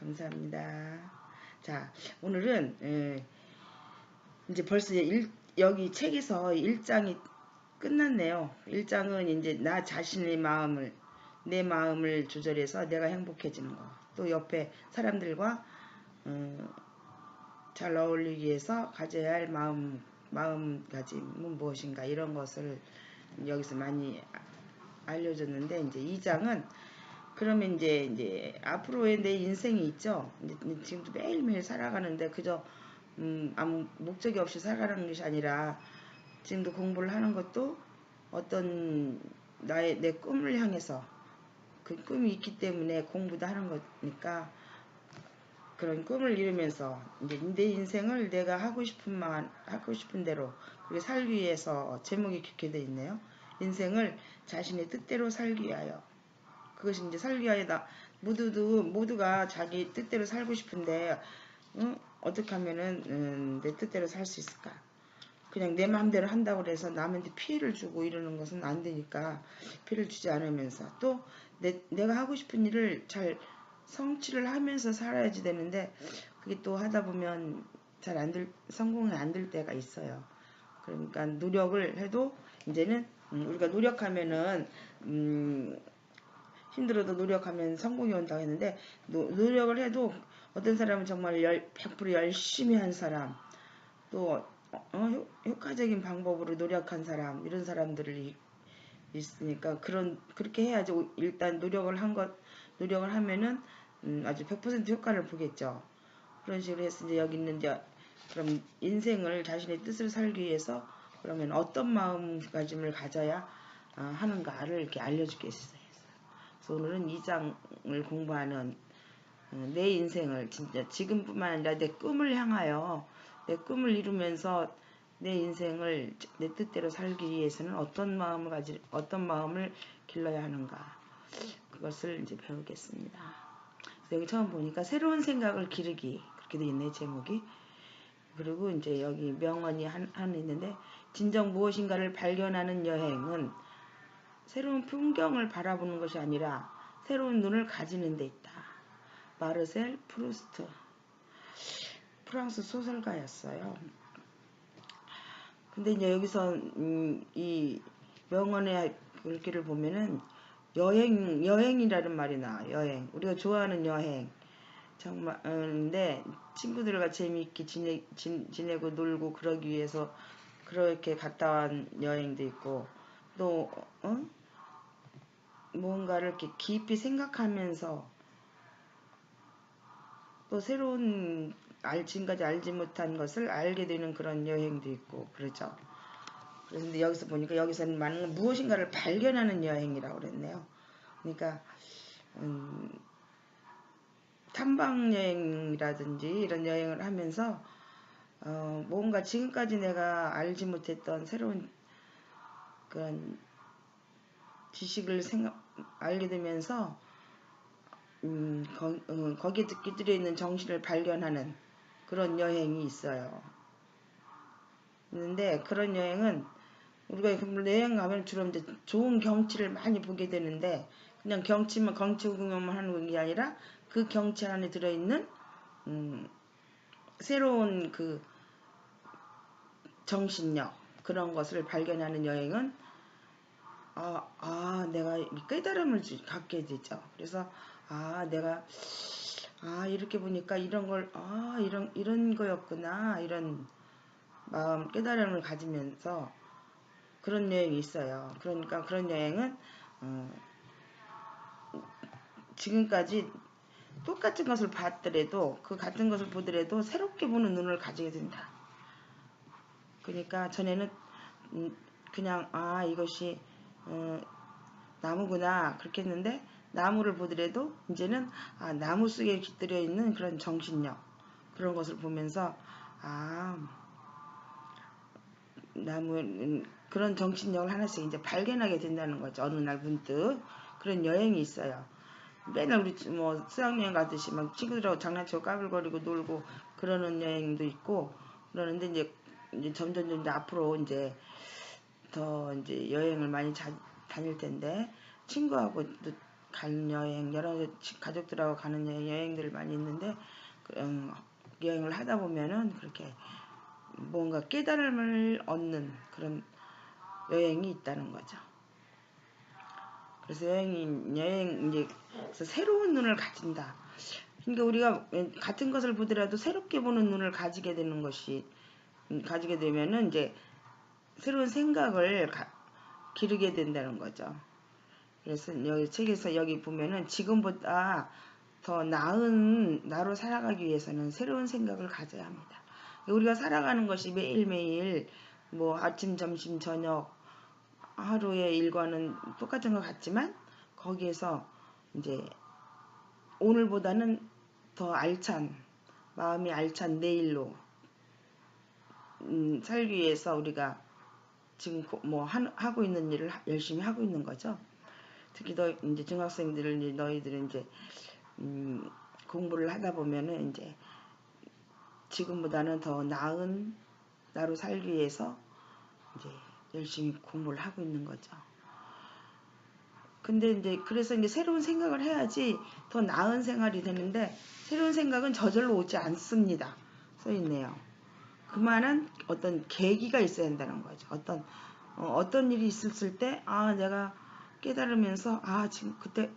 감사합니다. 자, 오늘은 이제 벌써 여기 책에서 1장이 끝났네요. 1장은 이제 나 자신의 마음을, 내 마음을 조절해서 내가 행복해지는 거. 또 옆에 사람들과 잘 어울리기 위해서 가져야 할 마음가짐은 무엇인가, 이런 것을 여기서 많이 알려줬는데, 이제 2장은 그러면 이제 앞으로의 내 인생이 있죠. 지금도 매일매일 살아가는데 그저 아무 목적이 없이 살아가는 것이 아니라, 지금도 공부를 하는 것도 어떤 내 꿈을 향해서, 그 꿈이 있기 때문에 공부도 하는 거니까, 그런 꿈을 이루면서 이제 내 인생을 내가 하고 싶은 대로 그렇게 살기 위해서, 제목이 그렇게 되어 있네요. 인생을 자신의 뜻대로 살기 위하여. 그것이 이제 살기 위하여, 모두가 자기 뜻대로 살고 싶은데, 어떻게 하면은 내 뜻대로 살 수 있을까? 그냥 내 마음대로 한다고 해서 남한테 피해를 주고 이러는 것은 안 되니까, 피해를 주지 않으면서 또 내가 하고 싶은 일을 잘 성취를 하면서 살아야지 되는데, 그게 또 하다 보면 성공이 안 될 때가 있어요. 그러니까 노력을 해도, 이제는 우리가 노력하면은 힘들어도 노력하면 성공이 온다고 했는데, 노력을 해도 어떤 사람은 정말 100% 열심히 한 사람, 또 효과적인 방법으로 노력한 사람, 이런 사람들이 있으니까, 그렇게 해야지. 일단 노력을 하면은 아주 100% 효과를 보겠죠. 그런 식으로 해서 이제 여기 있는, 그럼 인생을 자신의 뜻을 살기 위해서 그러면 어떤 마음가짐을 가져야 하는가를 이렇게 알려주겠어요. 그래서 오늘은 2장을 공부하는, 내 인생을 진짜 지금뿐만 아니라 내 꿈을 향하여, 내 꿈을 이루면서 내 인생을 내 뜻대로 살기 위해서는 어떤 마음을 길러야 하는가, 그것을 이제 배우겠습니다. 여기 처음 보니까 새로운 생각을 기르기, 그렇게 되어 있네, 제목이. 그리고 이제 여기 명언이 하나 있는데, 진정 무엇인가를 발견하는 여행은 새로운 풍경을 바라보는 것이 아니라 새로운 눈을 가지는 데 있다. 마르셀 프루스트, 프랑스 소설가였어요. 근데 이제 여기서 이 명언의 글귀를 보면은 여행이라는 말이 나와요. 여행, 우리가 좋아하는 여행, 정말. 근데 친구들과 재미있게 지내고 놀고 그러기 위해서 그렇게 갔다 온 여행도 있고, 또 뭔가를 이렇게 깊이 생각하면서 또 새로운, 지금까지 알지 못한 것을 알게 되는 그런 여행도 있고, 그렇죠. 그런데 여기서 보니까, 여기서는 많은 무엇인가를 발견하는 여행이라고 그랬네요. 그러니까 탐방 여행이라든지 이런 여행을 하면서 뭔가 지금까지 내가 알지 못했던 새로운 그런 지식을 알게 되면서 거기에 들어있는 정신을 발견하는 그런 여행이 있어요. 근데 그런 여행은, 우리가 여행 가면 주로 이제 좋은 경치를 많이 보게 되는데, 그냥 경치 구경만 하는 게 아니라 그 경치 안에 들어있는 새로운 그 정신력, 그런 것을 발견하는 여행은 내가 깨달음을 갖게 되죠. 그래서 내가 이렇게 보니까 이런 걸 이런 거였구나, 이런 깨달음을 가지면서 그런 여행이 있어요. 그러니까 그런 여행은 지금까지 똑같은 것을 봤더라도, 그 같은 것을 보더라도 새롭게 보는 눈을 가지게 된다. 그러니까 전에는 그냥 이것이 나무구나, 그렇게 했는데, 나무를 보더라도 이제는 나무 속에 깃들여 있는 그런 정신력, 그런 것을 보면서 그런 정신력을 하나씩 이제 발견하게 된다는 거죠. 어느 날 문득 그런 여행이 있어요. 맨날 우리 수학여행 가듯이 막 친구들하고 장난치고 까불거리고 놀고 그러는 여행도 있고, 그러는데 이제 점점 앞으로 이제 더 이제 여행을 많이 다닐 텐데, 친구하고 가는 여행, 여러 가족들하고 가는 여행들을 많이 있는데, 여행을 하다 보면은 그렇게 뭔가 깨달음을 얻는 그런 여행이 있다는 거죠. 그래서 여행 이제 그래서 새로운 눈을 가진다. 그러니까 우리가 같은 것을 보더라도 새롭게 보는 눈을 가지게 되는 것이 가지게 되면은 이제 새로운 생각을 기르게 된다는 거죠. 그래서 여기 책에서 여기 보면은 지금보다 더 나은 나로 살아가기 위해서는 새로운 생각을 가져야 합니다. 우리가 살아가는 것이 매일매일 뭐 아침, 점심, 저녁 하루의 일과는 똑같은 것 같지만 거기에서 이제 오늘보다는 더 알찬 마음이 알찬 내일로 살기 위해서 우리가 지금 뭐 하고 있는 일을 열심히 하고 있는 거죠. 특히 이제 중학생들을 너희들은 이제 공부를 하다 보면은 이제 지금보다는 더 나은 나로 살기 위해서 이제 열심히 공부를 하고 있는 거죠. 근데 이제 그래서 이제 새로운 생각을 해야지 더 나은 생활이 되는데 새로운 생각은 저절로 오지 않습니다. 써 있네요. 그만한 어떤 계기가 있어야 한다는 거죠. 어떤 일이 있었을 때 내가 깨달으면서 지금 그때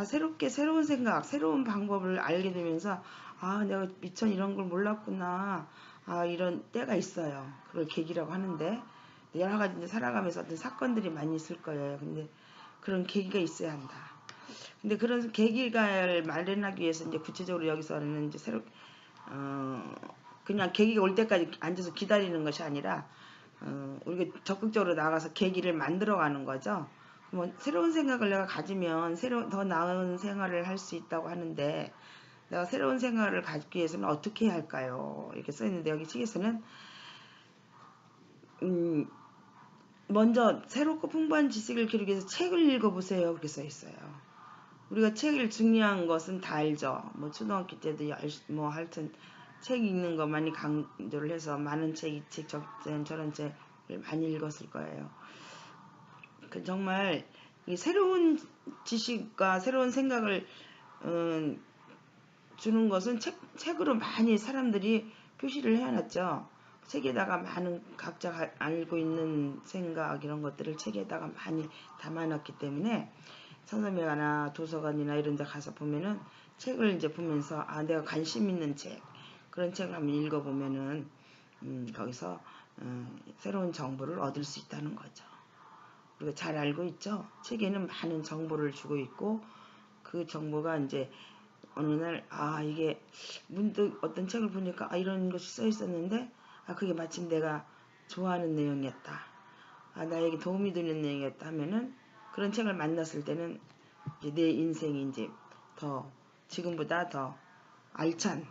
새롭게 새로운 생각, 새로운 방법을 알게 되면서 내가 미처 이런 걸 몰랐구나. 이런 때가 있어요. 그걸 계기라고 하는데 여러 가지 이제 살아가면서 어떤 사건들이 많이 있을 거예요. 근데 그런 계기가 있어야 한다. 근데 그런 계기를 마련하기 위해서 이제 구체적으로 여기서는 이제 그냥 계기가 올 때까지 앉아서 기다리는 것이 아니라 우리가 적극적으로 나가서 계기를 만들어가는 거죠. 새로운 생각을 내가 가지면 더 나은 생활을 할 수 있다고 하는데 내가 새로운 생활을 가지기 위해서는 어떻게 해야 할까요? 이렇게 써있는데 여기 책에서는 먼저 새롭고 풍부한 지식을 기르기 위해서 책을 읽어보세요. 그렇게 써있어요. 우리가 책을 중요한 것은 다 알죠. 뭐 초등학교 때도 뭐 하여튼 책 읽는 거 많이 강조를 해서 많은 책, 이 책, 저런 책을 많이 읽었을 거예요. 정말 새로운 지식과 새로운 생각을 주는 것은 책으로 많이 사람들이 표시를 해놨죠. 책에다가 많은 각자 알고 있는 생각 이런 것들을 책에다가 많이 담아놨기 때문에 서점이나 도서관이나 이런 데 가서 보면은 책을 이제 보면서 내가 관심 있는 책 그런 책을 한번 읽어보면은 거기서 새로운 정보를 얻을 수 있다는 거죠. 우리가 잘 알고 있죠. 책에는 많은 정보를 주고 있고 그 정보가 이제 어느 날 이게 문득 어떤 책을 보니까 이런 것이 써 있었는데 그게 마침 내가 좋아하는 내용이었다. 나에게 도움이 되는 내용이었다 하면은 그런 책을 만났을 때는 이제 내 인생이 이제 더 지금보다 더 알찬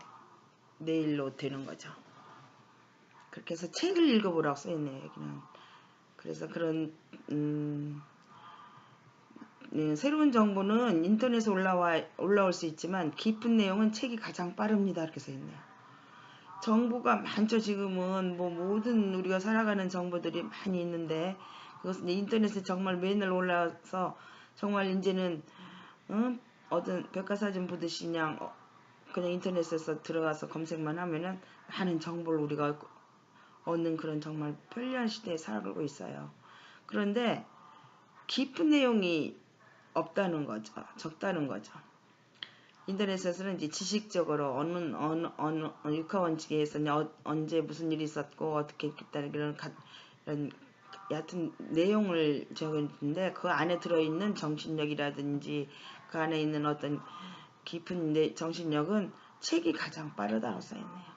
내일로 되는 거죠. 그렇게 해서 책을 읽어보라고 써있네요. 여기는. 그래서 그런 새로운 정보는 인터넷에 올라올 수 있지만 깊은 내용은 책이 가장 빠릅니다. 이렇게 써있네요. 정보가 많죠. 지금은 뭐 모든 우리가 살아가는 정보들이 많이 있는데 그것은 인터넷에 정말 맨날 올라와서 정말 이제는 어떤 백과사전 보듯이 그냥 인터넷에서 들어가서 검색만 하면은 많은 정보를 우리가 얻는 그런 정말 편리한 시대에 살아가고 있어요. 그런데 깊은 내용이 없다는 거죠. 적다는 거죠. 인터넷에서는 이제 지식적으로 어느 육하원칙에서 언제 무슨 일이 있었고 어떻게 했다는 이런 얕은 내용을 적었는데 그 안에 들어있는 정신력이라든지 그 안에 있는 어떤 깊은 정신력은 책이 가장 빠르다고 써있네요.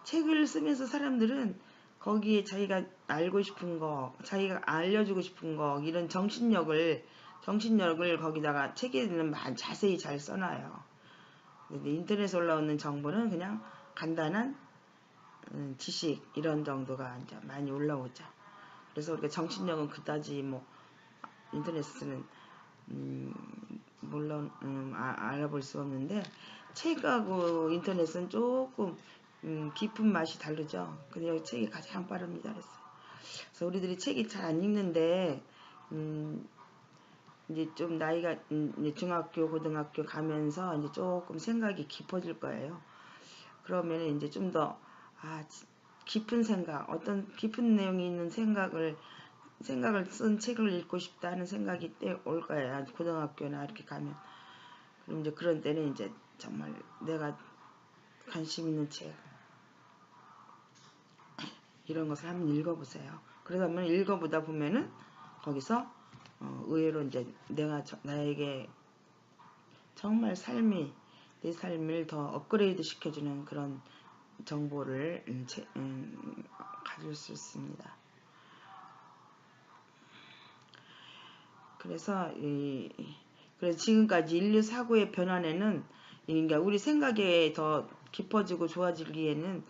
책을 쓰면서 사람들은 거기에 자기가 알고 싶은 거, 자기가 알려주고 싶은 거 이런 정신력을 거기다가 책에는 자세히 잘 써놔요. 인터넷에 올라오는 정보는 그냥 간단한 지식 이런 정도가 이제 많이 올라오죠. 그래서 우리가 정신력은 그다지 뭐 인터넷에서는 물론 알아볼 수 없는데 책하고 인터넷은 조금 깊은 맛이 다르죠. 근데 여기 책이 가장 빠릅니다. 그래서 우리들이 책이 잘 안 읽는데 이제 좀 나이가 이제 중학교, 고등학교 가면서 이제 조금 생각이 깊어질 거예요. 그러면 이제 좀 더 깊은 생각, 어떤 깊은 내용이 있는 생각을 쓴 책을 읽고 싶다 하는 생각이 올 거예요. 고등학교나 이렇게 가면. 그럼 이제 그런 때는 이제 정말 내가 관심 있는 책 이런 것을 한번 읽어보세요. 그러다 보면 읽어보다 보면은 거기서 의외로 이제 나에게 정말 내 삶을 더 업그레이드 시켜주는 그런 정보를 가질 수 있습니다. 그래서 지금까지 인류 사고의 변환에는 그러니까 우리 생각에 더 깊어지고 좋아지기에는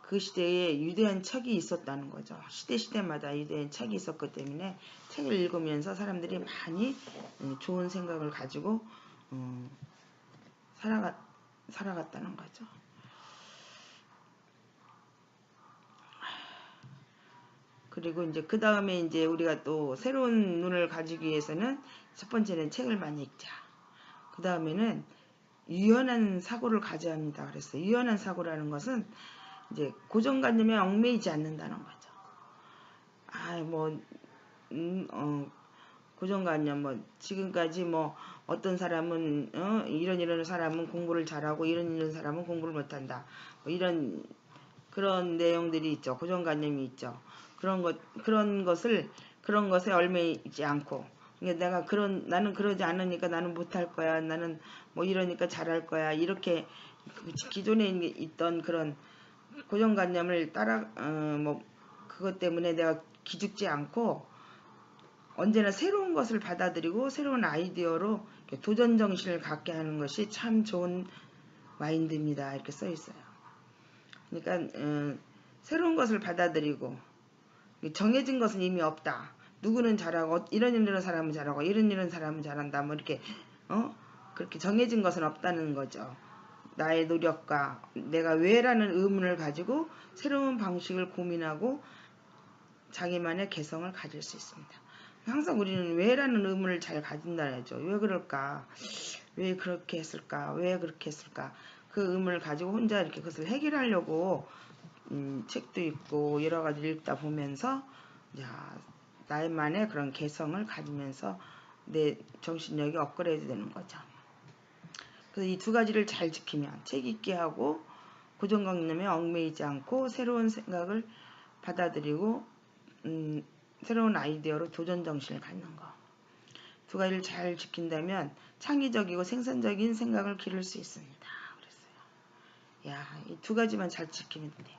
그 시대에 위대한 척이 있었다는 거죠. 시대마다 위대한 척이 있었기 때문에 책을 읽으면서 사람들이 많이 좋은 생각을 가지고 살아갔다는 거죠. 그리고 이제 그 다음에 이제 우리가 또 새로운 눈을 가지기 위해서는 첫 번째는 책을 많이 읽자. 그 다음에는 유연한 사고를 가져야 합니다. 그랬어요. 유연한 사고라는 것은 이제 고정관념에 얽매이지 않는다는 거죠. 고정관념 지금까지 어떤 사람은 이런 사람은 공부를 잘하고 이런 사람은 공부를 못한다. 이런 그런 내용들이 있죠. 고정관념이 있죠. 그런 것에 얽매이지 않고, 그러니까 나는 그러지 않으니까 나는 못할 거야. 나는 이러니까 잘할 거야. 이렇게 기존에 있던 그런 고정관념을 그것 때문에 내가 기죽지 않고 언제나 새로운 것을 받아들이고 새로운 아이디어로 도전 정신을 갖게 하는 것이 참 좋은 마인드입니다. 이렇게 써 있어요. 그러니까 새로운 것을 받아들이고 정해진 것은 이미 없다. 누구는 잘하고 이런 사람은 잘하고 이런 사람은 잘한다. 이렇게 그렇게 정해진 것은 없다는 거죠. 나의 노력과 내가 왜라는 의문을 가지고 새로운 방식을 고민하고 자기만의 개성을 가질 수 있습니다. 항상 우리는 왜라는 의문을 잘 가진다죠. 왜 그럴까? 왜 그렇게 했을까? 왜 그렇게 했을까? 그 의문을 가지고 혼자 이렇게 그것을 해결하려고 책도 읽고 여러 가지 읽다 보면서 나만의 그런 개성을 가지면서 내 정신력이 업그레이드 되는 거죠. 그래서 이 두 가지를 잘 지키면 책 읽기 하고 고정관념에 얽매이지 않고 새로운 생각을 받아들이고 새로운 아이디어로 도전 정신을 갖는 거. 두 가지를 잘 지킨다면 창의적이고 생산적인 생각을 기를 수 있습니다. 그랬어요. 이 두 가지만 잘 지키면 돼요.